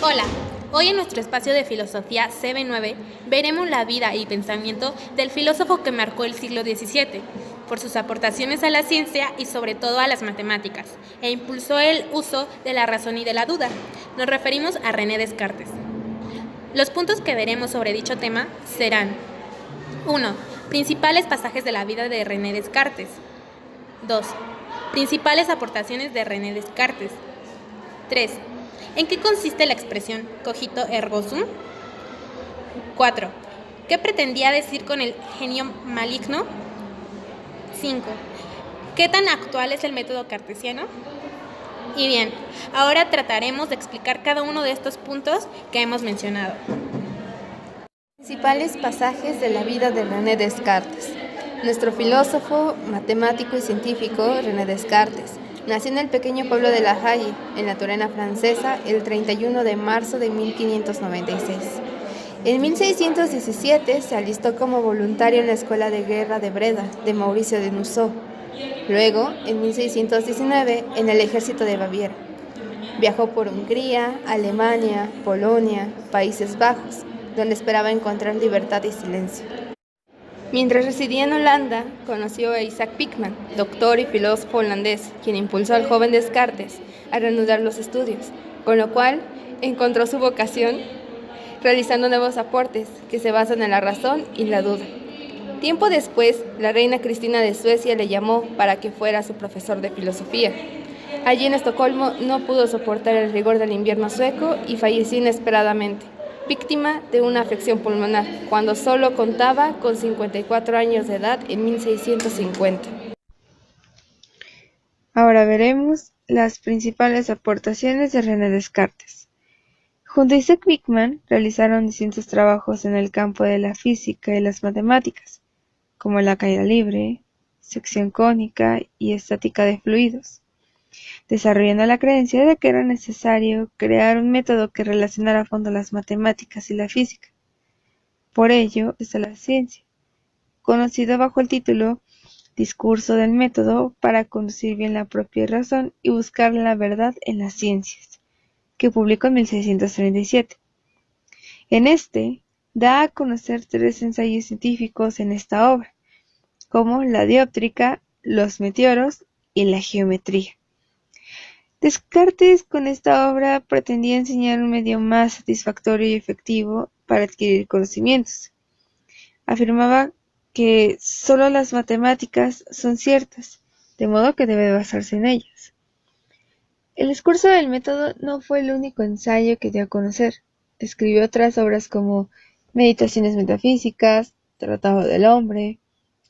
Hola, hoy en nuestro espacio de filosofía CB9 veremos la vida y pensamiento del filósofo que marcó el siglo XVII por sus aportaciones a la ciencia y sobre todo a las matemáticas, e impulsó el uso de la razón y de la duda. Nos referimos a René Descartes. Los puntos que veremos sobre dicho tema serán: 1. Principales pasajes de la vida de René Descartes. 2. Principales aportaciones de René Descartes. 3. ¿En qué consiste la expresión cogito ergo sum? 4. ¿Qué pretendía decir con el genio maligno? 5. ¿Qué tan actual es el método cartesiano? Y bien, ahora trataremos de explicar cada uno de estos puntos que hemos mencionado. Principales pasajes de la vida de René Descartes. Nuestro filósofo, matemático y científico René Descartes nació en el pequeño pueblo de La Haye, en la Touraine francesa, el 31 de marzo de 1596. En 1617 se alistó como voluntario en la Escuela de Guerra de Breda, de Mauricio de Nassau. Luego, en 1619, en el ejército de Baviera. Viajó por Hungría, Alemania, Polonia, Países Bajos, donde esperaba encontrar libertad y silencio. Mientras residía en Holanda, conoció a Isaac Pitman, doctor y filósofo holandés, quien impulsó al joven Descartes a reanudar los estudios, con lo cual encontró su vocación realizando nuevos aportes que se basan en la razón y la duda. Tiempo después, la reina Cristina de Suecia le llamó para que fuera su profesor de filosofía. Allí en Estocolmo no pudo soportar el rigor del invierno sueco y falleció inesperadamente, víctima de una afección pulmonar, cuando solo contaba con 54 años de edad en 1650. Ahora veremos las principales aportaciones de René Descartes. Junto a Isaac Pitman realizaron distintos trabajos en el campo de la física y las matemáticas, como la caída libre, sección cónica y estática de fluidos, desarrollando la creencia de que era necesario crear un método que relacionara a fondo las matemáticas y la física. Por ello está la ciencia, conocida bajo el título Discurso del método para conducir bien la propia razón y buscar la verdad en las ciencias, que publicó en 1637. En este, da a conocer 3 ensayos científicos en esta obra, como la dióptrica, los meteoros y la geometría. Descartes con esta obra pretendía enseñar un medio más satisfactorio y efectivo para adquirir conocimientos. Afirmaba que solo las matemáticas son ciertas, de modo que debe basarse en ellas. El discurso del método no fue el único ensayo que dio a conocer. Escribió otras obras como Meditaciones metafísicas, Tratado del hombre,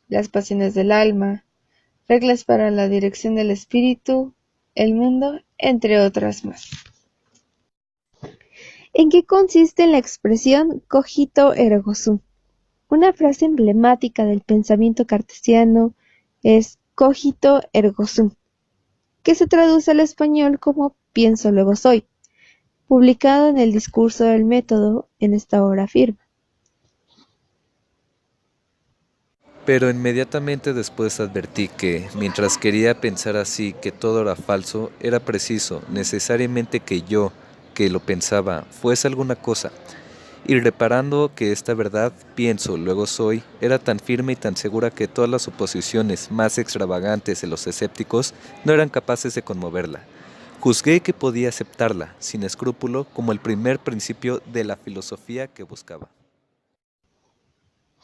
Las pasiones del alma, Reglas para la dirección del espíritu, el mundo, entre otras más. ¿En qué consiste la expresión cogito ergo sum? Una frase emblemática del pensamiento cartesiano es cogito ergo sum, que se traduce al español como pienso luego soy. Publicado en el Discurso del método, en esta obra afirma: Pero inmediatamente después advertí que, mientras quería pensar así que todo era falso, era preciso, necesariamente que yo, que lo pensaba, fuese alguna cosa. Y reparando que esta verdad, pienso, luego soy, era tan firme y tan segura que todas las suposiciones más extravagantes de los escépticos no eran capaces de conmoverla. Juzgué que podía aceptarla, sin escrúpulo, como el primer principio de la filosofía que buscaba.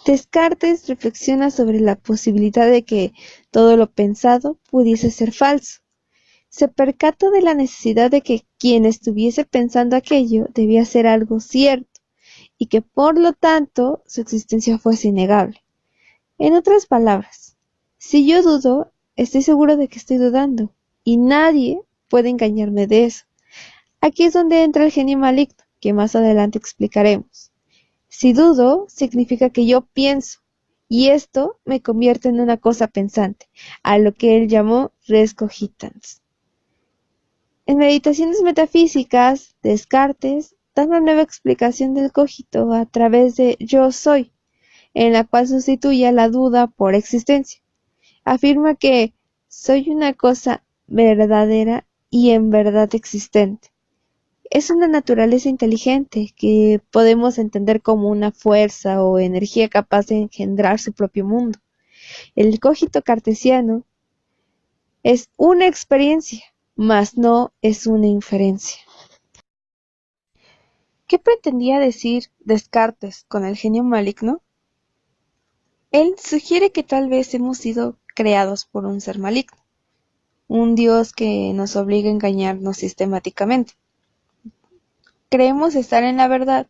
Descartes reflexiona sobre la posibilidad de que todo lo pensado pudiese ser falso. Se percata de la necesidad de que quien estuviese pensando aquello debía ser algo cierto, y que por lo tanto su existencia fuese innegable. En otras palabras, si yo dudo, estoy seguro de que estoy dudando, y nadie puede engañarme de eso. Aquí es donde entra el genio maligno, que más adelante explicaremos. Si dudo, significa que yo pienso, y esto me convierte en una cosa pensante, a lo que él llamó res cogitans. En Meditaciones metafísicas, Descartes da una nueva explicación del cogito a través de yo soy, en la cual sustituye a la duda por existencia. Afirma que soy una cosa verdadera y en verdad existente. es una naturaleza inteligente que podemos entender como una fuerza o energía capaz de engendrar su propio mundo. El cogito cartesiano es una experiencia, mas no es una inferencia. ¿Qué pretendía decir Descartes con el genio maligno? Él sugiere que tal vez hemos sido creados por un ser maligno, un Dios que nos obliga a engañarnos sistemáticamente. Creemos estar en la verdad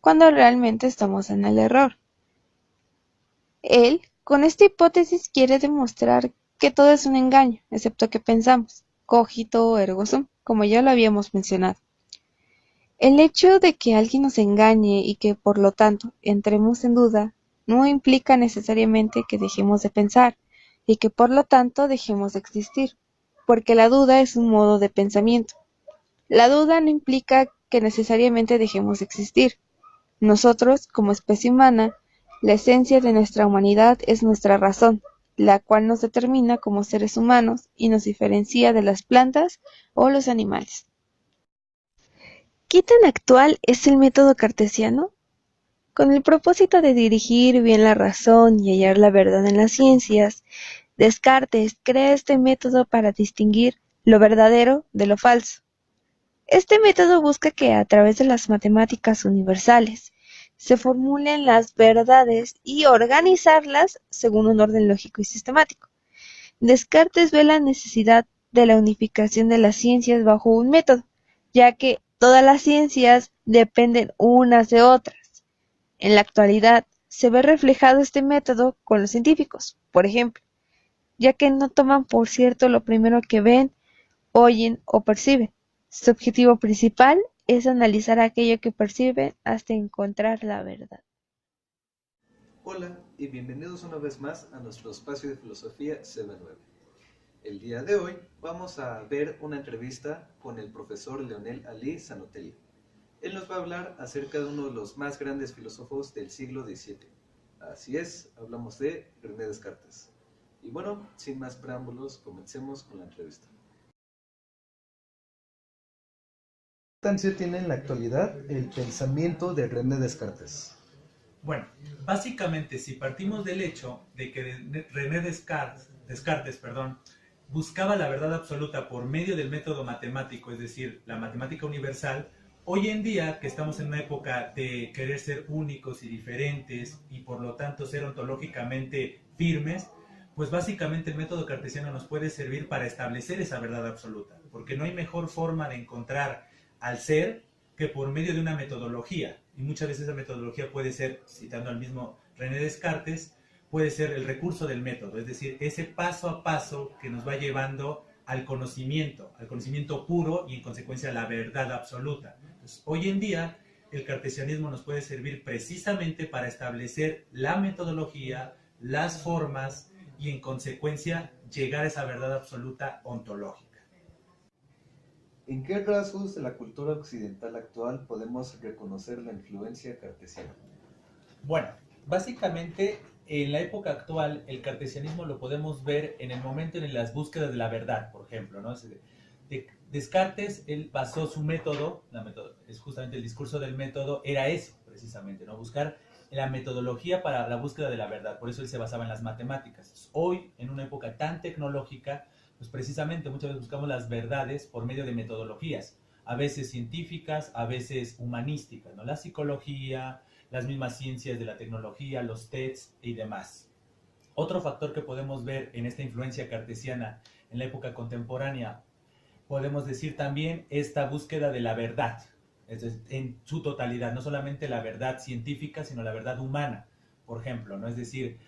cuando realmente estamos en el error. Él, con esta hipótesis, quiere demostrar que todo es un engaño, excepto que pensamos, cogito ergo sum, como ya lo habíamos mencionado. El hecho de que alguien nos engañe y que, por lo tanto, entremos en duda, no implica necesariamente que dejemos de pensar y que, por lo tanto, dejemos de existir, porque la duda es un modo de pensamiento. La duda no implica que necesariamente dejemos de existir. Nosotros, como especie humana, la esencia de nuestra humanidad es nuestra razón, la cual nos determina como seres humanos y nos diferencia de las plantas o los animales. ¿Qué tan actual es el método cartesiano? Con el propósito de dirigir bien la razón y hallar la verdad en las ciencias, Descartes crea este método para distinguir lo verdadero de lo falso. Este método busca que a través de las matemáticas universales se formulen las verdades y organizarlas según un orden lógico y sistemático. Descartes ve la necesidad de la unificación de las ciencias bajo un método, ya que todas las ciencias dependen unas de otras. En la actualidad se ve reflejado este método con los científicos, por ejemplo, ya que no toman por cierto lo primero que ven, oyen o perciben. Su objetivo principal es analizar aquello que perciben hasta encontrar la verdad. Hola y bienvenidos una vez más a nuestro espacio de filosofía 79. El día de hoy vamos a ver una entrevista con el profesor Leonel Ali Zanotelli. Él nos va a hablar acerca de uno de los más grandes filósofos del siglo XVII. Así es, hablamos de René Descartes. Y bueno, sin más preámbulos, comencemos con la entrevista. ¿Qué importancia tiene en la actualidad el pensamiento de René Descartes? Bueno, básicamente si partimos del hecho de que René Descartes, buscaba la verdad absoluta por medio del método matemático, es decir, la matemática universal, hoy en día que estamos en una época de querer ser únicos y diferentes y por lo tanto ser ontológicamente firmes, pues básicamente el método cartesiano nos puede servir para establecer esa verdad absoluta, porque no hay mejor forma de encontrar al ser que por medio de una metodología, y muchas veces esa metodología puede ser, citando al mismo René Descartes, puede ser el recurso del método, es decir, ese paso a paso que nos va llevando al conocimiento puro y en consecuencia a la verdad absoluta. Entonces, hoy en día el cartesianismo nos puede servir precisamente para establecer la metodología, las formas y en consecuencia llegar a esa verdad absoluta ontológica. ¿En qué rasgos de la cultura occidental actual podemos reconocer la influencia cartesiana? Bueno, básicamente en la época actual el cartesianismo lo podemos ver en el momento en las búsquedas de la verdad, por ejemplo, ¿no? Descartes, él basó su método, es justamente el discurso del método, era eso precisamente, ¿no? Buscar la metodología para la búsqueda de la verdad, por eso él se basaba en las matemáticas. Hoy, en una época tan tecnológica, pues precisamente muchas veces buscamos las verdades por medio de metodologías, a veces científicas, a veces humanísticas, ¿no? La psicología, las mismas ciencias de la tecnología, los TEDs y demás. Otro factor que podemos ver en esta influencia cartesiana en la época contemporánea, podemos decir también esta búsqueda de la verdad, en su totalidad, no solamente la verdad científica, sino la verdad humana, por ejemplo, ¿no? Es decir,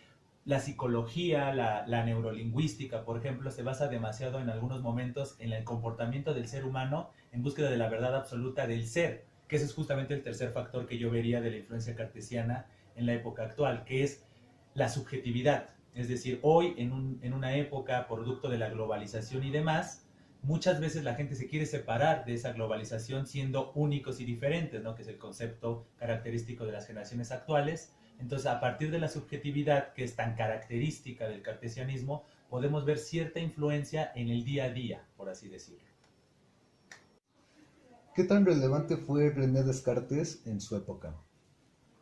la psicología, la neurolingüística, por ejemplo, se basa demasiado en algunos momentos en el comportamiento del ser humano en búsqueda de la verdad absoluta del ser, que ese es justamente el tercer factor que yo vería de la influencia cartesiana en la época actual, que es la subjetividad. Es decir, hoy en una época producto de la globalización y demás, muchas veces la gente se quiere separar de esa globalización siendo únicos y diferentes, ¿no? Que es el concepto característico de las generaciones actuales. Entonces, a partir de la subjetividad, que es tan característica del cartesianismo, podemos ver cierta influencia en el día a día, por así decirlo. ¿Qué tan relevante fue René Descartes en su época?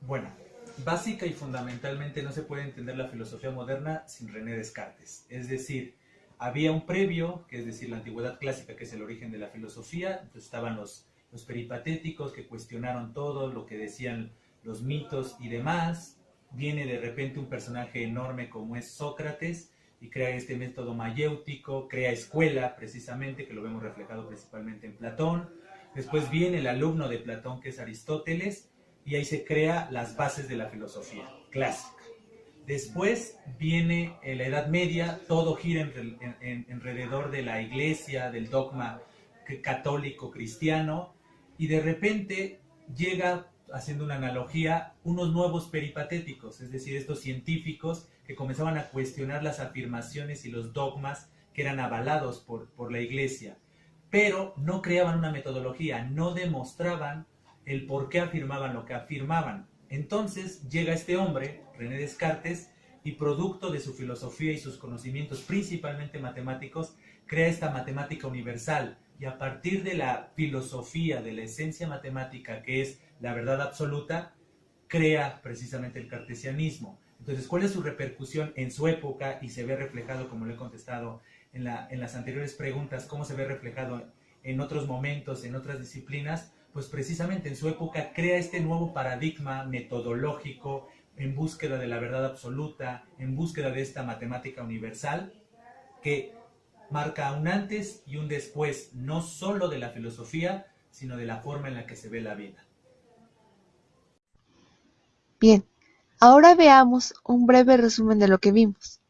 Bueno, básica y fundamentalmente no se puede entender la filosofía moderna sin René Descartes. Es decir, había un previo, que es decir, la antigüedad clásica, que es el origen de la filosofía. Entonces estaban los peripatéticos que cuestionaron todo lo que decían los mitos y demás. Viene de repente un personaje enorme como es Sócrates y crea este método mayéutico, crea escuela precisamente, que lo vemos reflejado principalmente en Platón. Después viene el alumno de Platón, que es Aristóteles, y ahí se crea las bases de la filosofía clásica. Después viene la Edad Media, todo gira alrededor de la iglesia, del dogma católico cristiano, y de repente llega, haciendo una analogía, unos nuevos peripatéticos, es decir, estos científicos que comenzaban a cuestionar las afirmaciones y los dogmas que eran avalados por la iglesia, pero no creaban una metodología, no demostraban el por qué afirmaban lo que afirmaban. Entonces llega este hombre, René Descartes, y producto de su filosofía y sus conocimientos, principalmente matemáticos, crea esta matemática universal. Y a partir de la filosofía, de la esencia matemática, que es la verdad absoluta, crea precisamente el cartesianismo. Entonces, ¿cuál es su repercusión en su época? Y se ve reflejado, como le he contestado en las anteriores preguntas, cómo se ve reflejado en otros momentos, en otras disciplinas. Pues precisamente en su época crea este nuevo paradigma metodológico en búsqueda de la verdad absoluta, en búsqueda de esta matemática universal, que marca un antes y un después, no solo de la filosofía, sino de la forma en la que se ve la vida. Bien, ahora veamos un breve resumen de lo que vimos.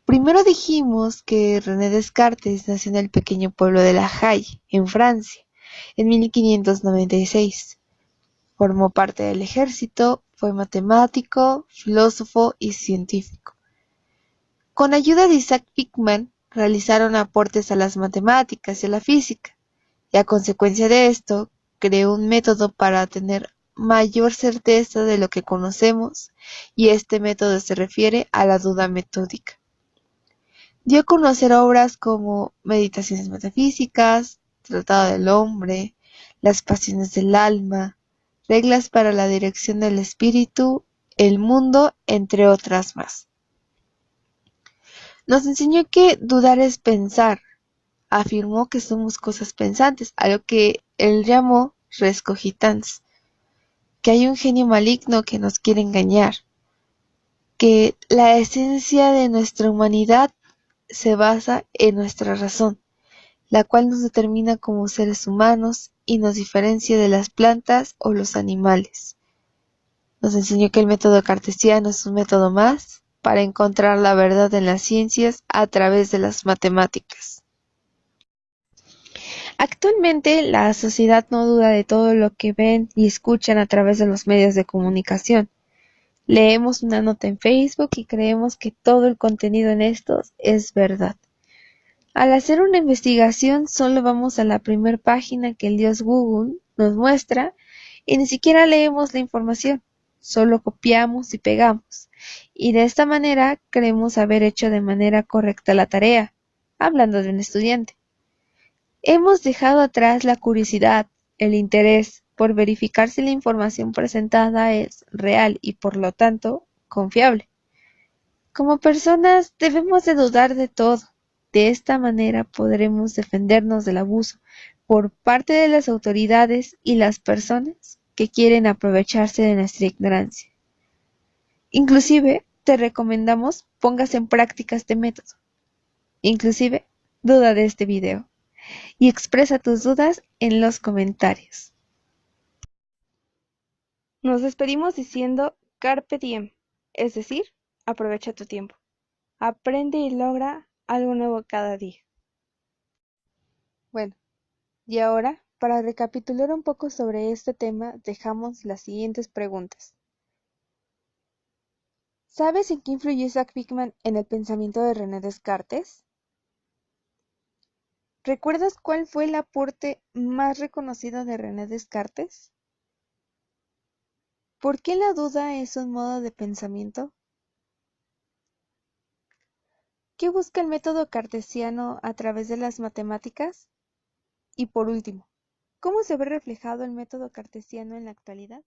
Primero dijimos que René Descartes nació en el pequeño pueblo de La Haye, en Francia, en 1596. Formó parte del ejército, fue matemático, filósofo y científico. Con ayuda de Isaac Peckman realizaron aportes a las matemáticas y a la física, y a consecuencia de esto, creó un método para tener mayor certeza de lo que conocemos, y este método se refiere a la duda metódica. Dio a conocer obras como Meditaciones metafísicas, Tratado del hombre, Las pasiones del alma, Reglas para la dirección del espíritu, El mundo, entre otras más. Nos enseñó que dudar es pensar. Afirmó que somos cosas pensantes, a lo que él llamó res cogitans, que hay un genio maligno que nos quiere engañar, que la esencia de nuestra humanidad se basa en nuestra razón, la cual nos determina como seres humanos y nos diferencia de las plantas o los animales. Nos enseñó que el método cartesiano es un método más para encontrar la verdad en las ciencias a través de las matemáticas. Actualmente la sociedad no duda de todo lo que ven y escuchan a través de los medios de comunicación. Leemos una nota en Facebook y creemos que todo el contenido en estos es verdad. Al hacer una investigación solo vamos a la primera página que el dios Google nos muestra y ni siquiera leemos la información, solo copiamos y pegamos. Y de esta manera creemos haber hecho de manera correcta la tarea, hablando de un estudiante. Hemos dejado atrás la curiosidad, el interés por verificar si la información presentada es real y por lo tanto confiable. Como personas debemos de dudar de todo. De esta manera podremos defendernos del abuso por parte de las autoridades y las personas que quieren aprovecharse de nuestra ignorancia. Inclusive te recomendamos pongas en práctica este método. Inclusive duda de este video y expresa tus dudas en los comentarios. Nos despedimos diciendo Carpe Diem, es decir, aprovecha tu tiempo. Aprende y logra algo nuevo cada día. Bueno, y ahora, para recapitular un poco sobre este tema, dejamos las siguientes preguntas. ¿Sabes en qué influyó Isaac Peckman en el pensamiento de René Descartes? ¿Recuerdas cuál fue el aporte más reconocido de René Descartes? ¿Por qué la duda es un modo de pensamiento? ¿Qué busca el método cartesiano a través de las matemáticas? Y por último, ¿Cómo se ve reflejado el método cartesiano en la actualidad?